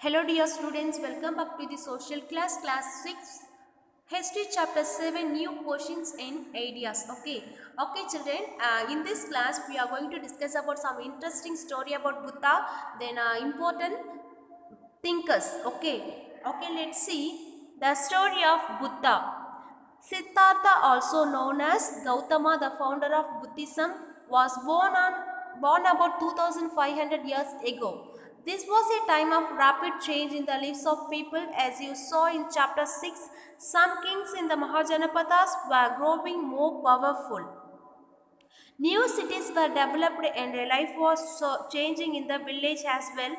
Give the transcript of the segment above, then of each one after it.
Hello dear students, welcome back to the social class 6 history chapter 7 new questions and ideas. Okay children, in this class we are going to discuss about some interesting story about Buddha, then important thinkers. Okay, let's see the story of Buddha. Siddhartha, also known as Gautama, the founder of Buddhism, was born about 2500 years ago. This was a time of rapid change in the lives of people. As you saw in chapter 6, some kings in the Mahajanapadas were growing more powerful. New cities were developed and life was changing in the village as well.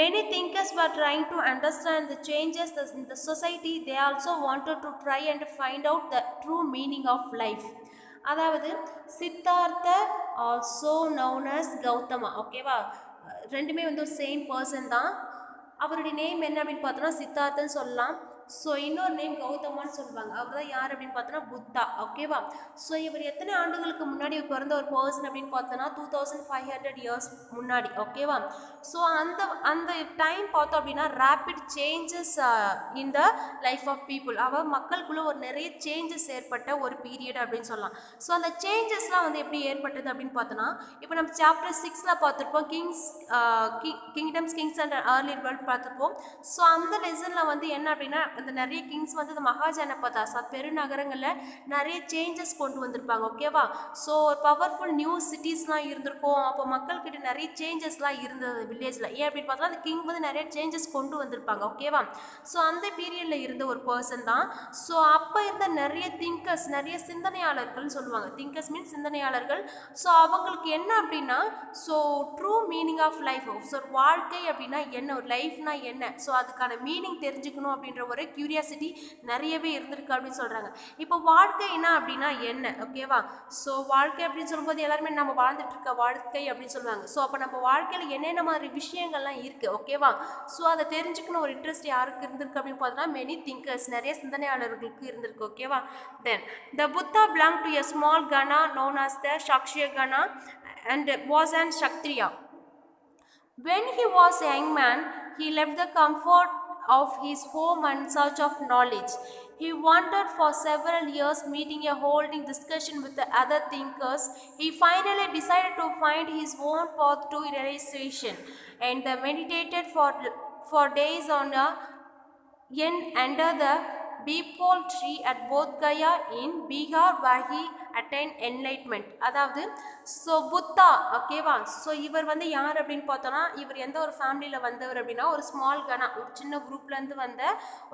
Many thinkers were trying to understand the changes in the society. They also wanted to try and find out the true meaning of life. அதாவது Siddhartha also known as Gautama. ஓகேவா, ரெண்டுமே வந்து ஒரு same person தான். அவருடைய name என்ன அப்படின்னு பார்த்தோன்னா சித்தார்த்தன்னு சொல்லலாம். ஸோ இன்னொரு நேம் கௌதமான்னு சொல்லுவாங்க. அவர் தான் யார் அப்படின்னு பார்த்தோன்னா புத்தா. ஓகேவா, ஸோ இவர் எத்தனை ஆண்டுகளுக்கு முன்னாடி பிறந்த ஒரு பர்சன் அப்படின்னு பார்த்தோன்னா 2500 இயர்ஸ் முன்னாடி. ஓகேவா, ஸோ அந்த அந்த டைம் பார்த்தோம் அப்படின்னா rapid changes in the life of people. மக்களுக்குள்ள ஒரு நிறைய சேஞ்சஸ் ஏற்பட்ட ஒரு பீரியட் அப்படின்னு சொல்லலாம். ஸோ அந்த சேஞ்சஸ்லாம் வந்து எப்படி ஏற்பட்டது அப்படின்னு பார்த்தோன்னா, இப்போ நம்ம சாப்டர் 6ல் பார்த்துருப்போம் kingdoms Kings and early world பார்த்துருப்போம். ஸோ அந்த லெசனில் வந்து என்ன அப்படின்னா, அந்த நிறைய கிங்ஸ் வந்து இந்த மகாஜனபதாஸ் பெருநகரங்களில் நிறைய சேஞ்சஸ் கொண்டு வந்திருப்பாங்க. ஓகேவா, ஸோ பவர்ஃபுல் நியூ சிட்டிஸ்லாம் இருந்திருக்கும். அப்போ மக்கள்கிட்ட நிறைய சேஞ்சஸ்லாம் இருந்தது வில்லேஜில். ஏன் அப்படின்னு பார்த்தா அந்த கிங் வந்து நிறைய சேஞ்சஸ் கொண்டு வந்திருப்பாங்க. ஓகேவா, ஸோ அந்த பீரியடில் இருந்த ஒரு பர்சன் தான். ஸோ அப்போ இருந்த நிறைய திங்கர்ஸ், நிறைய சிந்தனையாளர்கள்னு சொல்லுவாங்க. திங்கர்ஸ் மீன்ஸ் சிந்தனையாளர்கள். ஸோ அவங்களுக்கு என்ன அப்படின்னா, so true meaning of life, so வாழ்க்கை அப்படின்னா என்ன, ஒரு லைஃப்னா என்ன, ஸோ அதுக்கான மீனிங் தெரிஞ்சுக்கணும் அப்படின்ற ஒரு கியூரியாசிட்டி நிறையவே இருந்திருக்கு அப்படின்னு சொல்கிறாங்க. இப்போ வாழ்க்கைனா அப்படின்னா என்ன. ஓகேவா, ஸோ வாழ்க்கை அப்படின்னு சொல்லும்போது எல்லாருமே நம்ம வாழ்ந்துட்டு இருக்க வாழ்க்கை அப்படின்னு சொல்லுவாங்க. ஸோ அப்போ நம்ம வாழ்க்கையில் என்னென்ன மாதிரி விஷயங்கள்லாம் இருக்குது. ஓகேவா, ஸோ அதை தெரிஞ்சுக்கணும் ஒரு இன்ட்ரெஸ்ட் யாருக்கு இருந்திருக்கு அப்படின்னு பார்த்தோன்னா மெனி திங்கர்ஸ், நிறைய சிந்தனையாளர்களுக்கு இருந்திருக்கு. ஓகேவா, then the Buddha belong to a small கனா நோன் ஆஸ் த ஷக்ஷிய கனா and was an Kshatriya. When he was a young man, he left the comfort of his home in search of knowledge. He wandered for several years, meeting a holding discussion with the other thinkers. He finally decided to find his own path to realization and meditated for days on a yen under the beepole tree at Bodh Gaya in Bihar, where he attained enlightenment. அதாவது so Buddha. ஓகேவா, so இவர் வந்து யார் அப்படின்னு பார்த்தோன்னா, இவர் எந்த ஒரு ஃபேமிலியில் வந்தவர் அப்படின்னா ஒரு ஸ்மால் கனா, ஒரு சின்ன குரூப்லேருந்து வந்த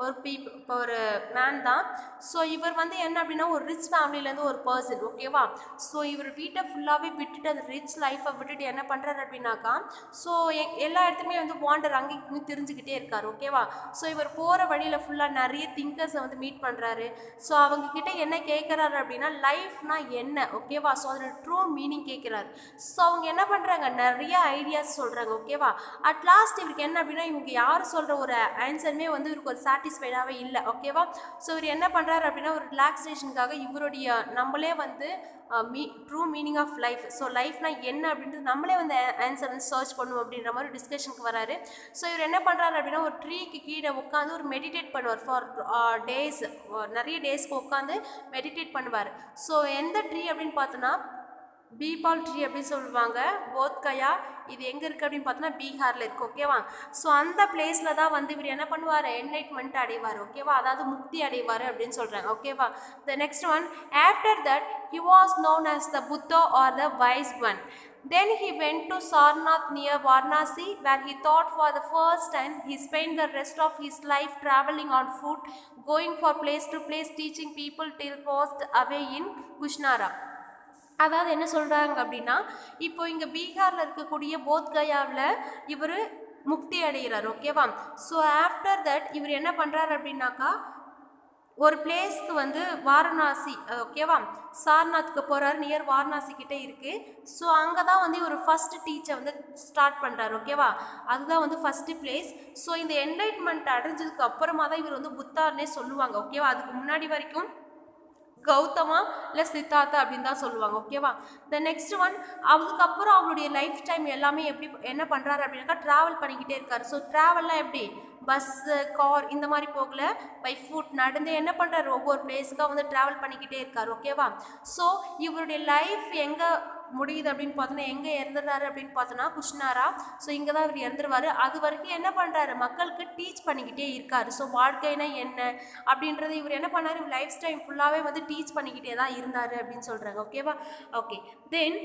ஒரு மேன் தான். ஸோ இவர் வந்து என்ன அப்படின்னா ஒரு ரிச் ஃபேமிலியிலேருந்து ஒரு பர்சன். ஓகேவா, ஸோ இவர் வீட்டை ஃபுல்லாகவே விட்டுட்டு அந்த ரிச் லைஃப்பை விட்டுட்டு என்ன பண்ணுறாரு அப்படின்னாக்கா, ஸோ எல்லா இடத்துலையுமே வந்து வாண்டர் அங்கேயும் தெரிஞ்சுக்கிட்டே இருக்கார். ஓகேவா, ஸோ இவர் போகிற வழியில் ஃபுல்லாக நிறைய திங்கர்ஸை வந்து மீட் பண்ணுறாரு. ஸோ அவங்கக்கிட்ட என்ன கேட்குறாரு அப்படின்னா லைஃப்னா என்ன. ஓகேவா, ஸோ அதோட ட்ரூ மீனிங் கேட்குறாரு. ஸோ அவங்க என்ன பண்ணுறாங்க, நிறைய ஐடியாஸ் சொல்கிறாங்க. ஓகேவா, அட் லாஸ்ட் இவருக்கு என்ன அப்படின்னா, இவங்க யார் சொல்கிற ஒரு ஆன்சருமே வந்து இவருக்கு ஒரு சாட்டிஸ்ஃபைடாகவே இல்லை. ஓகேவா, ஸோ இவர் என்ன பண்ணுறாரு அப்படின்னா ஒரு ரிலாக்ஸேஷனுக்காக இவருடைய நம்மளே வந்து true meaning of life, so லைஃப்னா என்ன அப்படின்றது நம்மளே வந்து ஆன்சர் வந்து சர்ச் பண்ணுவோம் அப்படின்ற மாதிரி டிஸ்கஷனுக்கு வராரு. ஸோ இவர் என்ன பண்ணுறாரு அப்படின்னா ஒரு ட்ரீக்கு கீழே உட்காந்து ஒரு மெடிடேட் பண்ணுவார் ஃபார் டேஸ், நிறைய டேஸ்க்கு உட்காந்து மெடிடேட் பண்ணுவார். ஸோ எந்த ட்ரீ அப்படின்னு பார்த்தோன்னா பீபால் ட்ரீ அப்படின்னு சொல்லுவாங்க. போத்கயா, இது எங்கே இருக்குது அப்படின்னு பார்த்தோன்னா பீகாரில் இருக்குது. ஓகேவா, ஸோ அந்த பிளேஸில் தான் வந்து இவர் என்ன பண்ணுவார், என்லைட்மெண்ட் அடைவார். ஓகேவா, அதாவது முக்தி அடைவார் அப்படின்னு சொல்கிறாங்க. ஓகேவா, the next one, after that he was known as the Buddha or the wise one. Then he went to Sarnath near Varanasi, where he thought for the first time. He spent the rest of his life traveling on foot, going from place to place, teaching people till passed away in Kushnara. அதாவது என்ன சொல்கிறாங்க அப்படின்னா, இப்போ இங்கே பீகாரில் இருக்கக்கூடிய போத்கயாவில் இவர் முக்தி அடைகிறார். ஓகேவா, ஸோ ஆஃப்டர் தட் இவர் என்ன பண்ணுறாரு அப்படின்னாக்கா ஒரு பிளேஸ்க்கு வந்து வாரணாசி, ஓகேவா, சார்நாத்துக்கு போகிறாரு. நியர் வாரணாசி கிட்டே இருக்குது. ஸோ அங்கே தான் வந்து இவர் ஃபஸ்ட்டு டீச்சை வந்து ஸ்டார்ட் பண்ணுறாரு. ஓகேவா, அதுதான் வந்து ஃபஸ்ட்டு பிளேஸ். ஸோ இந்த என்லைட்மெண்ட் அடைஞ்சதுக்கு அப்புறமா தான் இவர் வந்து புத்தார்னே சொல்லுவாங்க. ஓகேவா, அதுக்கு முன்னாடி வரைக்கும் கௌதமா இல்லை சித்தார்த்தா அப்படின்னு தான் சொல்லுவாங்க. ஓகேவா. த நெக்ஸ்ட் ஒன், அதுக்கப்புறம் அவருடைய லைஃப் டைம் எல்லாமே எப்படி என்ன பண்ணுறாரு அப்படின்னாக்கா ட்ராவல் பண்ணிக்கிட்டே இருக்காரு. ஸோ ட்ராவல்லாம் எப்படி, பஸ்ஸு கார் இந்த மாதிரி போகல, பை ஃபுட் நடந்து என்ன பண்ணுறாரு, ஒவ்வொரு பிளேஸுக்காக வந்து ட்ராவல் பண்ணிக்கிட்டே இருக்காரு. ஓகேவா. ஸோ இவருடைய லைஃப் எங்கே முடியுது அப்படின்னு பார்த்தோன்னா, எங்கே இறந்துடுறாரு அப்படின்னு பார்த்தோன்னா குஷ்னாரா. ஸோ இங்கே தான் இவர் இறந்துருவார். அது வரைக்கும் என்ன பண்ணுறாரு, மக்களுக்கு டீச் பண்ணிக்கிட்டே இருக்காரு. ஸோ வாழ்க்கைனா என்ன அப்படின்றது இவர் என்ன பண்ணார், இவர் லைஃப் டைம் ஃபுல்லாகவே வந்து டீச் பண்ணிக்கிட்டே தான் இருந்தார் அப்படின்னு சொல்கிறாங்க. ஓகேவா. Okay. Then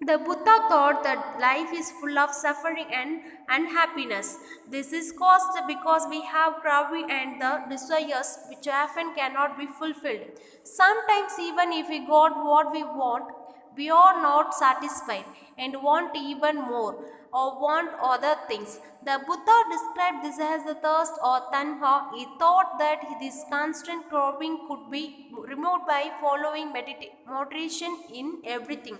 the Buddha thought that life is full of suffering and unhappiness. This is caused because we have craving and the desires which often cannot be fulfilled. Sometimes even if we got what we want, we are not satisfied and want even more or want other things. The Buddha described this as the thirst or tanha. He thought that this constant craving could be removed by following moderation in everything.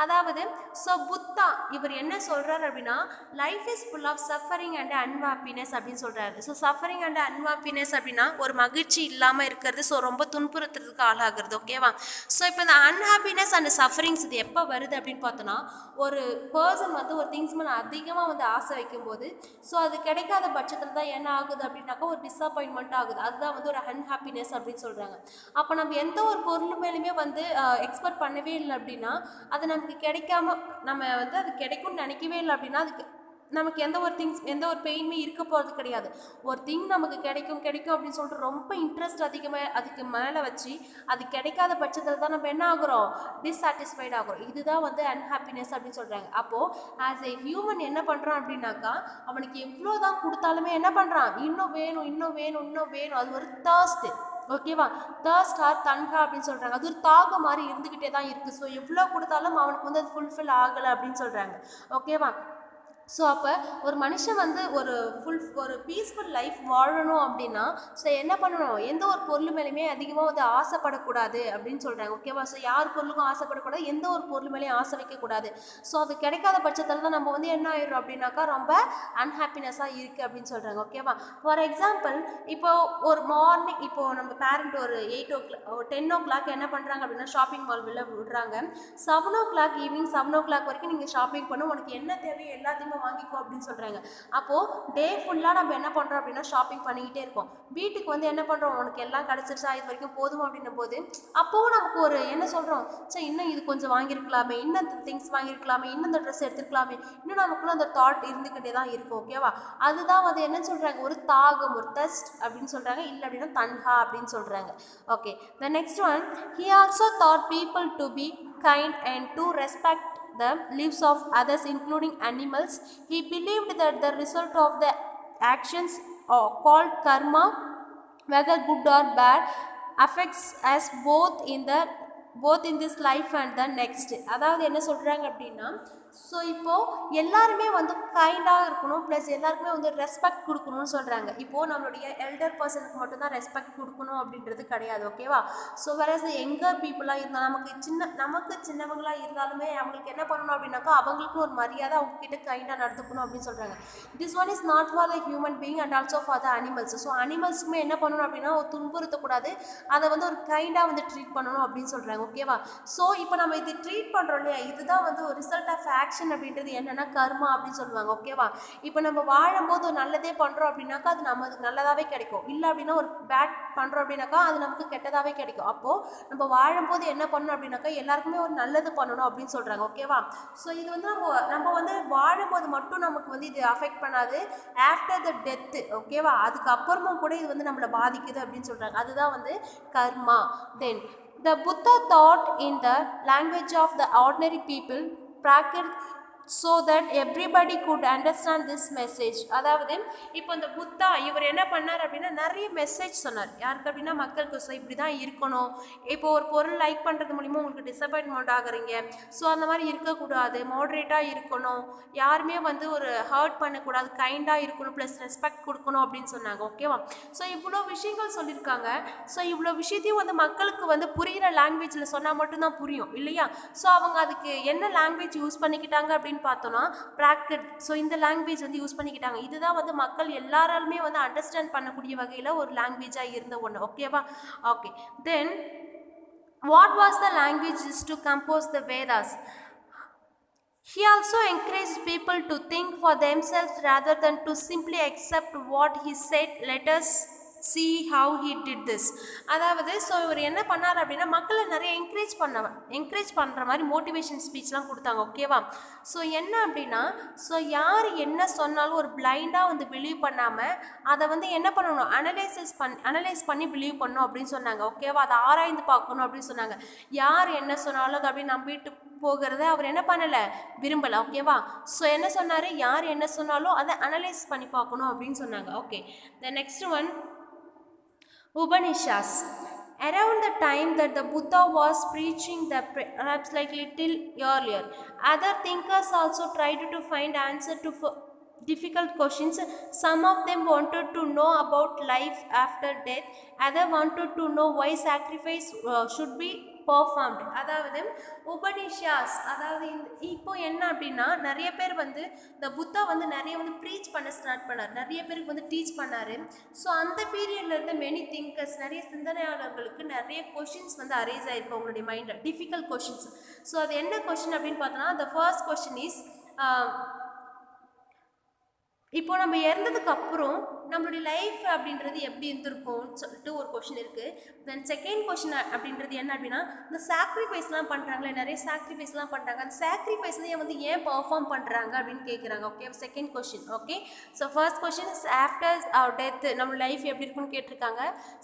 அதாவது so Buddha இவர் என்ன சொல்கிறார் அப்படின்னா, life is full of suffering and unhappiness அப்படின்னு சொல்கிறாரு. So suffering and unhappiness அப்படின்னா ஒரு மகிழ்ச்சி இல்லாமல் இருக்கிறது, ஸோ ரொம்ப துன்புறுத்துறதுக்கு ஆளாகிறது. ஓகேவா. ஸோ இப்போ இந்த அன்ஹாப்பினஸ் அண்ட் சஃபரிங்ஸ் இது எப்போ வருது அப்படின்னு பார்த்தோன்னா, ஒரு பர்சன் வந்து ஒரு திங்ஸ் மேலே அதிகமாக வந்து ஆசை வைக்கும்போது, ஸோ அது கிடைக்காத பட்சத்தில் தான் என்ன ஆகுது அப்படின்னாக்கா ஒரு டிஸப்பாயின்மெண்ட் ஆகுது. அதுதான் வந்து ஒரு அன்ஹாப்பினஸ் அப்படின்னு சொல்கிறாங்க. அப்போ நம்ம எந்த ஒரு பொருள் மேலேயுமே வந்து எக்ஸ்பெக்ட் பண்ணவே இல்லை அப்படின்னா, அது நமக்கு கிடைக்காம நம்ம வந்து அது கிடைக்கும்னு நினைக்கவே இல்லை அப்படின்னா, அதுக்கு நமக்கு எந்த ஒரு பெயினுமே இருக்க போகிறது கிடையாது. ஒரு திங் நமக்கு கிடைக்கும் அப்படின்னு சொல்லிட்டு ரொம்ப இன்ட்ரெஸ்ட் அதிகமாக அதுக்கு மேலே வச்சு அது கிடைக்காத பட்சத்தில் தான் நம்ம என்ன ஆகுறோம், டிஸ்சாட்டிஸ்ஃபைட் ஆகுறோம். இதுதான் வந்து அன்ஹாப்பினஸ் அப்படின்னு சொல்கிறாங்க. அப்போது ஆஸ் ஏ ஹியூமன் என்ன பண்ணுறான் அப்படின்னாக்கா, அவனுக்கு எவ்வளோ தான் கொடுத்தாலுமே என்ன பண்ணுறான், இன்னும் வேணும். அது ஒரு தர்ஸ்ட்டு. ஓகேவா. தர்ஸ்ட் ஆர் தன்ஹா அப்படின்னு சொல்கிறாங்க. அது ஒரு தாகம் மாதிரி இருந்துக்கிட்டே தான் இருக்குது. ஸோ எவ்வளோ கொடுத்தாலும் அவனுக்கு வந்து அது ஃபுல்ஃபில் ஆகலை அப்படின்னு சொல்கிறாங்க. ஓகேவா. ஸோ அப்போ ஒரு மனுஷன் வந்து ஒரு பீஸ்ஃபுல் லைஃப் வாழணும் அப்படின்னா, ஸோ என்ன பண்ணணும், எந்த ஒரு பொருள் மேலேயுமே அதிகமாக வந்து ஆசைப்படக்கூடாது அப்படின்னு சொல்கிறாங்க. ஓகேவா. ஸோ யார் பொருளுக்கும் ஆசைப்படக்கூடாது, எந்த ஒரு பொருள் மேலேயும் ஆசை வைக்கக்கூடாது. ஸோ அது கிடைக்காத பட்சத்தில் தான் நம்ம வந்து என்ன ஆயிடும் அப்படின்னாக்கா ரொம்ப அன்ஹாப்பினஸாக இருக்குது அப்படின்னு சொல்கிறாங்க. ஓகேவா. ஃபார் எக்ஸாம்பிள், இப்போ ஒரு மார்னிங் இப்போது நம்ம பேரண்ட் ஒரு 10 o'clock என்ன பண்ணுறாங்க அப்படின்னா ஷாப்பிங் மால் விடுறாங்க. 7 o'clock ஈவினிங் 7 o'clock வரைக்கும் நீங்கள் ஷாப்பிங் பண்ண, உனக்கு என்ன தேவையோ எல்லாத்தையுமே வாங்கிக்கோ அப்படின்னு சொல்கிறாங்க. அப்போது டே ஃபுல்லாக நம்ம என்ன பண்ணுறோம் அப்படின்னா ஷாப்பிங் பண்ணிக்கிட்டே இருக்கோம். வீட்டுக்கு வந்து என்ன பண்ணுறோம், உனக்கு எல்லாம் கிடச்சிருச்சா, இது வரைக்கும் போதும் அப்படின்னும் போது அப்போவும் நமக்கு ஒரு என்ன சொல்கிறோம், சரி இன்னும் இது கொஞ்சம் வாங்கியிருக்கலாமே, இன்னும் இந்த திங்ஸ் வாங்கியிருக்கலாமே, இன்னும் இந்த ட்ரெஸ் எடுத்துருக்கலாமே, இன்னும் நமக்குள்ள அந்த தாட் இருந்துக்கிட்டே தான் இருக்கும். ஓகேவா. அதுதான் வந்து என்ன சொல்கிறாங்க, ஒரு தாகம், ஒரு தஸ்ட் அப்படின்னு சொல்கிறாங்க. இல்லை அப்படின்னா தன்ஹா அப்படின்னு சொல்கிறாங்க. Okay. The next one, he also taught people to be kind and to respect the lives of others including animals. He believed that the result of the actions called karma, whether good or bad, affects us both in this life and the next. அதாவது என்ன சொல்கிறாங்க அப்படின்னா, so இப்போது எல்லாருமே வந்து கைண்டாக இருக்கணும், plus எல்லாருக்குமே வந்து ரெஸ்பெக்ட் கொடுக்கணும்னு சொல்கிறாங்க. இப்போது நம்மளுடைய எல்டர் பர்சனுக்கு மட்டும்தான் ரெஸ்பெக்ட் கொடுக்கணும் அப்படின்றது கிடையாது. ஓகேவா. ஸோ வேற யங்கர் பீப்புளாக இருந்தால் நமக்கு சின்னவங்களாக இருந்தாலுமே அவங்களுக்கு என்ன பண்ணணும் அப்படின்னாக்கா, அவங்களுக்கு ஒரு மரியாதை, அவங்கக்கிட்ட கைண்டாக நடந்துக்கணும் அப்படின்னு சொல்கிறாங்க. This one is not for the human being and also for the animals. So அனிமல்ஸுக்குமே என்ன பண்ணணும் அப்படின்னா ஒரு துன்புறுத்தக்கூடாது, அதை வந்து ஒரு கைண்டாக வந்து ட்ரீட் பண்ணணும் அப்படின்னு சொல்கிறாங்க. ஓகேவா. ஸோ இப்போ நம்ம இது ட்ரீட் பண்ணுறோம் இல்லையா, இதுதான் வந்து ஒரு ரிசல்ட் ஆஃப் ஆக்ஷன் அப்படின்றது என்னென்னா கர்மா அப்படின்னு சொல்லுவாங்க. ஓகேவா. இப்போ நம்ம வாழும்போது ஒரு நல்லதே பண்ணுறோம் அப்படின்னாக்கா அது நமக்கு நல்லதாகவே கிடைக்கும். இல்லை அப்படின்னா ஒரு பேட் பண்ணுறோம் அப்படின்னாக்கா அது நமக்கு கெட்டதாகவே கிடைக்கும். அப்போது நம்ம வாழும்போது என்ன பண்ணணும் அப்படின்னாக்கா எல்லாருக்குமே ஒரு நல்லது பண்ணணும் அப்படின்னு சொல்கிறாங்க. ஓகேவா. ஸோ இது வந்து நம்ம வந்து வாழும்போது மட்டும் நமக்கு வந்து இது அஃபெக்ட் பண்ணாது, ஆஃப்டர் த டெத்து. ஓகேவா. அதுக்கப்புறமும் கூட இது வந்து நம்மளை பாதிக்குது அப்படின்னு சொல்கிறாங்க. அதுதான் வந்து கர்மா. தென் the Buddha taught in the language of the ordinary people, practiced so that everybody could understand this message. அதாவது இப்போ இந்த புத்தா இவர் என்ன பண்ணார் அப்படின்னா நிறைய மெசேஜ் சொன்னார். யாருக்கு அப்படின்னா மக்களுக்கு. ஸோ இப்படி தான் இருக்கணும், இப்போ ஒரு பொருள் லைக் பண்ணுறது மூலிமா உங்களுக்கு டிசப்பாயின்மெண்ட் ஆகுறீங்க, ஸோ அந்த மாதிரி இருக்கக்கூடாது, மாடரேட்டாக இருக்கணும், யாருமே வந்து ஒரு ஹர்ட் பண்ணக்கூடாது, கைண்டாக இருக்கணும், ப்ளஸ் ரெஸ்பெக்ட் கொடுக்கணும் அப்படின்னு சொன்னாங்க. ஓகேவா. ஸோ இவ்வளோ விஷயங்கள் சொல்லியிருக்காங்க. ஸோ இவ்வளோ விஷயத்தையும் வந்து மக்களுக்கு வந்து புரிகிற லாங்குவேஜில் சொன்னால் மட்டும்தான் புரியும் இல்லையா. ஸோ அவங்க அதுக்கு என்ன லாங்குவேஜ் யூஸ் பண்ணிக்கிட்டாங்க அப்படின்னு பார்த்தோன்னா பிராக்கெட். ஸோ இந்த லாங்குவேஜ் வந்து யூஸ் பண்ணிக்கிட்டாங்க. இதுதான் வந்து மக்கள் எல்லாராலுமே வந்து அண்டர்ஸ்டாண்ட் பண்ணக்கூடிய வகையில் ஒரு லாங்குவேஜாக இருந்த ஒன்று. ஓகேவா. Okay. Then What was the language used to compose the Vedas? He also encouraged people to think for themselves rather than to simply accept what he said. Let us see how he did this. அதாவது so இவர் என்ன பண்ணார் அப்படின்னா மக்களை நிறைய encourage பண்ணுற மாதிரி motivation ஸ்பீச்லாம் கொடுத்தாங்க. ஓகேவா? ஸோ என்ன அப்படின்னா ஸோ யார் என்ன சொன்னாலும் ஒரு பிளைண்டாக வந்து பிலீவ் பண்ணாமல் அதை வந்து என்ன பண்ணணும், அனலைஸ் பண்ணி பிலீவ் பண்ணணும் அப்படின்னு சொன்னாங்க. ஓகேவா? அதை ஆராய்ந்து பார்க்கணும் அப்படின்னு சொன்னாங்க. யார் என்ன சொன்னாலும் அதை அப்படின்னு நம்பிட்டு போகிறத அவர் என்ன பண்ணலை, விரும்பலை. ஓகேவா? ஸோ என்ன சொன்னார், யார் என்ன சொன்னாலும் அதை அனலைஸ் பண்ணி பார்க்கணும் அப்படின்னு சொன்னாங்க. Okay, the next one Upanishads. Around the time that the Buddha was preaching, perhaps like little earlier, other thinkers also tried to find answer to difficult questions. Some of them wanted to know about life after death. Other wanted to know why sacrifice should be performed. அதாவது உபனிஷாஸ், அதாவது இப்போ என்ன அப்படின்னா நிறைய பேர் வந்து இந்த புத்தா வந்து நிறைய வந்து ப்ரீச் பண்ண ஸ்டார்ட் பண்ணார், நிறைய பேருக்கு வந்து டீச் பண்ணார். ஸோ அந்த பீரியட்ல இருந்து மெனி திங்கர்ஸ், நிறைய சிந்தனையாளர்களுக்கு நிறைய கொஷின்ஸ் வந்து அரைஸ் ஆயிருக்கு அவங்களுடைய மைண்டில், டிஃபிகல்ட் கொஷின்ஸ். ஸோ அது என்ன கொஷின் அப்படின்னு பார்த்தோன்னா, த ஃபர்ஸ்ட் கொஷின் இஸ் இப்போ நம்ம இறந்ததுக்கு அப்புறம் நம்மளுடைய லைஃப் அப்படின்றது எப்படி இருந்திருக்கும்னு சொல்லிட்டு ஒரு கொஷின் இருக்குது. தென் செகண்ட் கொஷின் அப்படின்றது என்ன அப்படின்னா, இந்த சாக்ரிஃபைஸ்லாம் பண்ணுறாங்களே, நிறைய சாக்ரிஃபைஸ்லாம் பண்ணுறாங்க, அந்த சாக்ரிஃபைஸ்லேயே வந்து ஏன் பர்ஃபார்ம் பண்ணுறாங்க அப்படின்னு கேட்குறாங்க. Okay, second question. Okay, so first question is after our death நம்ம லைஃப் எப்படி இருக்குன்னு கேட்டிருக்காங்க.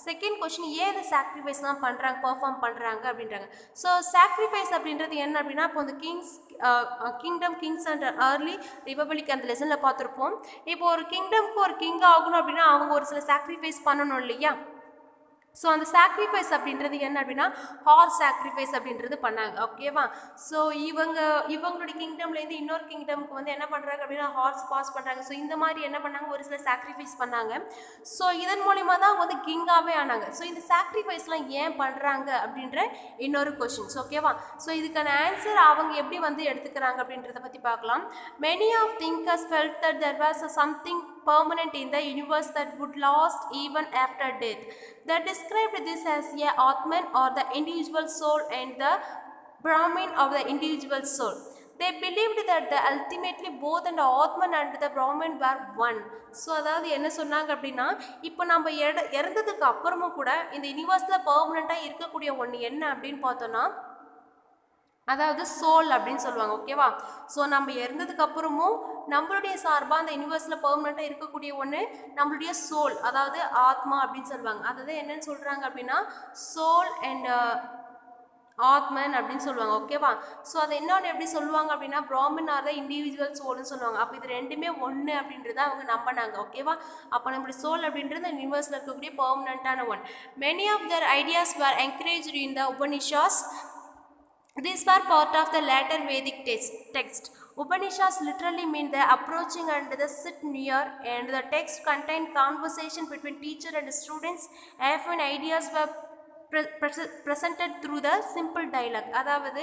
செகண்ட் கொஷின் ஏன் இந்த சாக்ரிஃபைஸ்லாம் பண்ணுறாங்க, பர்ஃபார்ம் பண்ணுறாங்க அப்படின்றாங்க. ஸோ சாக்ரிஃபைஸ் அப்படின்றது என்ன அப்படின்னா, இப்போ இந்த கிங்ஸ் அண்ட் ஏர்லி ரிபப்ளிக் அந்த லெசனில் பார்த்துருப்போம். இப்போ ஒரு கிங்டம்க்கு ஒரு கிங் ஆகணும் அப்படின்னா அவங்க ஒரு சில சாக்ரிஃபைஸ் பண்ணணும் இல்லையா? ஸோ அந்த சாக்ரிஃபைஸ் அப்படின்றது என்ன அப்படின்னா ஹார்ஸ் சாக்ரிஃபைஸ் அப்படின்றது பண்ணாங்க. ஓகேவா? ஸோ இவங்களுடைய கிங்டம்லேருந்து இன்னொரு கிங்டம்க்கு வந்து என்ன பண்ணுறாங்க அப்படின்னா ஹார்ஸ் பாஸ் பண்ணுறாங்க. ஸோ இந்த மாதிரி என்ன பண்ணாங்க, ஒரு சில சாக்ரிஃபைஸ் பண்ணாங்க. ஸோ இதன் மூலிமா தான் வந்து கிங்காகவே ஆனாங்க. ஸோ இந்த சாக்ரிஃபைஸ்லாம் ஏன் பண்ணுறாங்க அப்படின்ற இன்னொரு கொஷின்ஸ். ஓகேவா? ஸோ இதுக்கான ஆன்சர் அவங்க எப்படி வந்து எடுத்துக்கிறாங்க அப்படின்றத பற்றி பார்க்கலாம். Many of thinkers felt that there was something permanent in the universe that would last even after death. They described this as a Atman or the individual soul and the Brahman of the individual soul. They believed that the ultimately both and the Atman and the Brahman were one. So அதாவது என்ன சொன்னாங்க அப்படின்னா, இப்போ நம்ம இறந்ததுக்கு அப்புறமும் கூட இந்த யூனிவர்ஸில் பர்மனெண்ட்டாக இருக்கக்கூடிய ஒன்று என்ன அப்படின்னு பார்த்தோன்னா, அதாவது சோல் அப்படின்னு சொல்லுவாங்க. ஓகேவா? ஸோ நம்ம இறந்ததுக்கு அப்புறமும் நம்மளுடைய சார்பாக அந்த யூனிவர்ஸில் பெர்மனெண்ட்டாக இருக்கக்கூடிய ஒன்று நம்மளுடைய சோல், அதாவது ஆத்மா அப்படின்னு சொல்லுவாங்க. அதாவது என்னன்னு சொல்கிறாங்க அப்படின்னா சோல் அண்ட் ஆத்மன் அப்படின்னு சொல்லுவாங்க. ஓகேவா? ஸோ அதை இன்னொன்று எப்படி சொல்லுவாங்க அப்படின்னா பிராமின் ஆர் த இண்டிவிஜுவல் சோல்னு சொல்லுவாங்க. அப்போ இது ரெண்டுமே ஒன்று அப்படின்றத அவங்க நம்பினாங்க. ஓகேவா? அப்போ நம்மளுடைய சோல் அப்படின்றது அந்த யூனிவர்ஸில் இருக்கக்கூடிய பெர்மனெண்ட்டான one. Many of their ideas were encouraged in the Upanishads. These were part of the later Vedic text. Upanishads literally mean the approaching and the sit near, and the text contained conversation between teacher and students. Often ideas were presented through the simple dialogue. அதாவது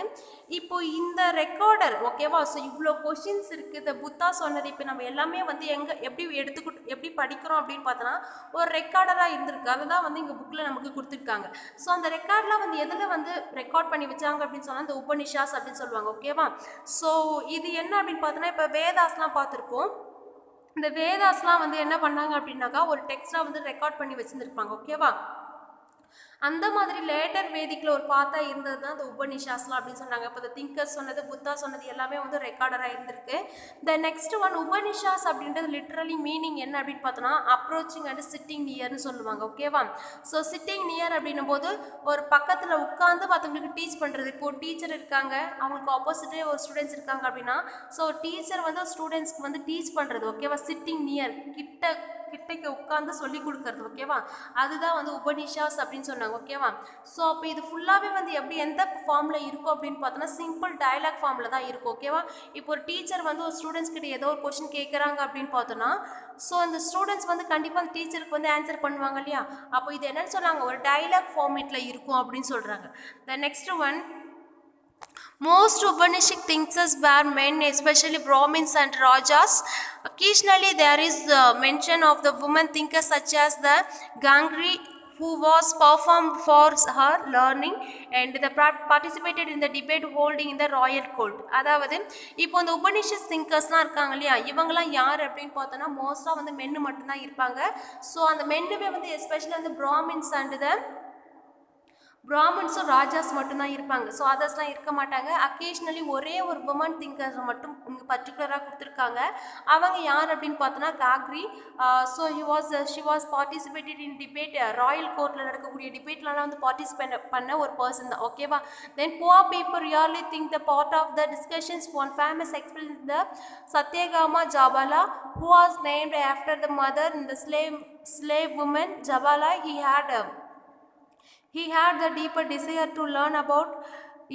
இப்போ இந்த recorder, ஓகேவா? So இவ்வளோ questions இருக்குது. இந்த புத்தா சொன்னது இப்போ நம்ம எல்லாமே வந்து எப்படி படிக்கிறோம் அப்படின்னு பார்த்தோன்னா ஒரு ரெக்கார்டராக இருந்திருக்கு. அதை தான் வந்து இங்கே புக்கில் நமக்கு கொடுத்துருக்காங்க. ஸோ அந்த ரெக்கார்டில் வந்து எதில் வந்து ரெக்கார்ட் பண்ணி வச்சாங்க அப்படின்னு சொன்னால் இந்த உபனிஷாஸ் அப்படின்னு சொல்லுவாங்க. ஓகேவா? ஸோ இது என்ன அப்படின்னு பார்த்தோன்னா, இப்போ வேதாஸ்லாம் பார்த்துருப்போம். இந்த வேதாஸ்லாம் வந்து என்ன பண்ணாங்க அப்படின்னாக்கா ஒரு டெக்ஸ்டாக வந்து ரெக்கார்ட் பண்ணி வச்சுருந்துருப்பாங்க. ஓகேவா? அந்த மாதிரி லேட்டர் வேதிக்கில் ஒரு பார்த்தா இருந்தது தான் இந்த உபனிஷாஸ்லாம் அப்படின்னு சொன்னாங்க. இப்போ இந்த திங்கர்ஸ் சொன்னது, புத்தா சொன்னது எல்லாமே வந்து ரெக்கார்டராக இருந்திருக்கு. த நெக்ஸ்ட் ஒன் உபனிஷாஸ் அப்படின்றது லிட்ரலி மீனிங் என்ன அப்படின்னு பார்த்தோன்னா அப்ரோச்சிங் அண்ட் சிட்டிங் நியர்னு சொல்லுவாங்க. ஓகேவா? ஸோ சிட்டிங் நியர் அப்படின்னும் போது ஒரு பக்கத்தில் உட்காந்து மற்றவங்களுக்கு டீச் பண்ணுறது. இப்போது டீச்சர் இருக்காங்க, அவங்களுக்கு ஆப்போசிட்டே ஒரு ஸ்டூடெண்ட்ஸ் இருக்காங்க அப்படின்னா ஸோ டீச்சர் வந்து ஸ்டூடெண்ட்ஸ்க்கு வந்து டீச் பண்ணுறது. ஓகேவா? சிட்டிங் நியர், கிட்டக்கு உட்காந்து சொல்லி கொடுக்கறது. ஓகேவா? அதுதான் வந்து உபனிஷாஸ் அப்படின்னு சொன்னாங்க. ஓகேவா? ஸோ அப்போ இது ஃபுல்லாகவே வந்து எப்படி எந்த ஃபார்மில் இருக்கும் அப்படின்னு பார்த்தோன்னா சிம்பிள் டயலாக் ஃபார்மில் தான் இருக்கும். ஓகேவா? இப்போ ஒரு டீச்சர் வந்து ஒரு ஸ்டூடெண்ட்ஸ் கிட்ட ஏதோ ஒரு கொஸ்டின் கேட்குறாங்க அப்படின்னு பார்த்தோன்னா ஸோ அந்த ஸ்டூடெண்ட்ஸ் வந்து கண்டிப்பாக அந்த டீச்சருக்கு வந்து ஆன்சர் பண்ணுவாங்க இல்லையா? அப்போ இது என்னன்னு சொன்னாங்க, ஒரு டயலாக் ஃபார்மேட்டில் இருக்கும் அப்படின்னு சொல்கிறாங்க. The next one, most Upanishad thinkers were men, especially Brahmins and Rajas. Occasionally there is mention of the women thinkers such as the Gangri, who was performed for her learning and the participated in the debate holding in the royal court. அதாவது இப்போ இந்த உபனிஷத் திங்கர்ஸ்லாம் இருக்காங்க இல்லையா, இவங்கெல்லாம் யார் அப்படின்னு பார்த்தோன்னா மோஸ்ட்டாக வந்து மென்னு மட்டும்தான் இருப்பாங்க. ஸோ அந்த மென்னுமே வந்து எஸ்பெஷலி அந்த பிராமின்ஸ் அண்ட் த பிராமின்ஸும் ராஜாஸ் மட்டும்தான் இருப்பாங்க. ஸோ அதர்ஸ்லாம் இருக்க மாட்டாங்க. அக்கேஷ்னலி ஒரே ஒரு உமன் திங்கர்ஸை மட்டும் இங்கே பர்டிகுலராக கொடுத்துருக்காங்க. அவங்க யார் அப்படின்னு பார்த்தோன்னா Gargi. So she was participated in debate, royal கோர்ட்டில் நடக்கக்கூடிய டிபேட்லலாம் வந்து பார்ட்டிசிபேட் பண்ண ஒரு பர்சன் தான். ஓகேவா? Then poor people really think the part of the discussions one famous express the Satyakama Jabala who was named after the mother in the slave woman Jabala. He had the deeper desire to learn about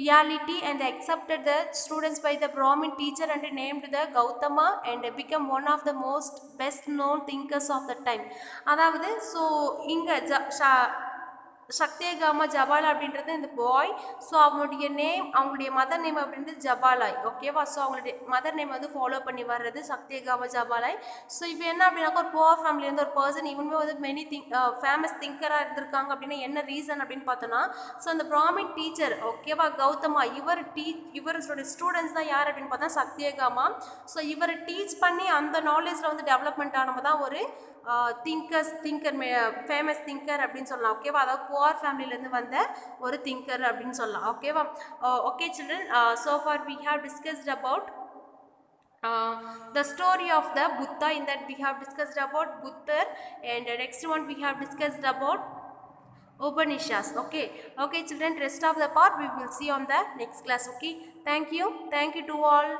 reality and accepted the students by the Brahmin teacher and named the Gautama and became one of the most best known thinkers of the time. அதாவது so இங்கே சத்யகாமா ஜபாலா அப்படின்றது இந்த பாய். So அவங்களுடைய mother name அப்படின்றது ஜபாலாய். ஓகேவா? So அவங்களுடைய mother name வந்து follow பண்ணி வர்றது சத்யகாமா ஜபாலாய். ஸோ இப்போ என்ன அப்படின்னாக்கா ஒரு புவர் ஃபேமிலியிலேருந்து ஒரு பர்சன் இவனுமே வந்து ஃபேமஸ் திங்கராக இருந்திருக்காங்க அப்படின்னா என்ன ரீசன் அப்படின்னு பார்த்தோன்னா, ஸோ அந்த பிராமின் டீச்சர் ஓகேவா கௌதமா இவரோட ஸ்டூடெண்ட்ஸ் தான் யார் அப்படின்னு பார்த்தா சத்யகாமா. ஸோ இவர் டீச் பண்ணி அந்த நாலேஜில் வந்து டெவலப்மெண்ட் ஆனவங்க தான் ஒரு ஃபேமஸ் திங்கர் அப்படின்னு சொல்லலாம். ஓகேவா? அதாவது புவர் ஃபேமிலியிலேருந்து வந்த ஒரு திங்கர் அப்படின்னு சொல்லலாம். ஓகேவா? Okay children, so far we have discussed about the story of the Buddha. In that we have discussed about Buddha, and the next one we have discussed about Upanishads. Okay children, rest of the part we will see on the next class. Okay, thank you to all.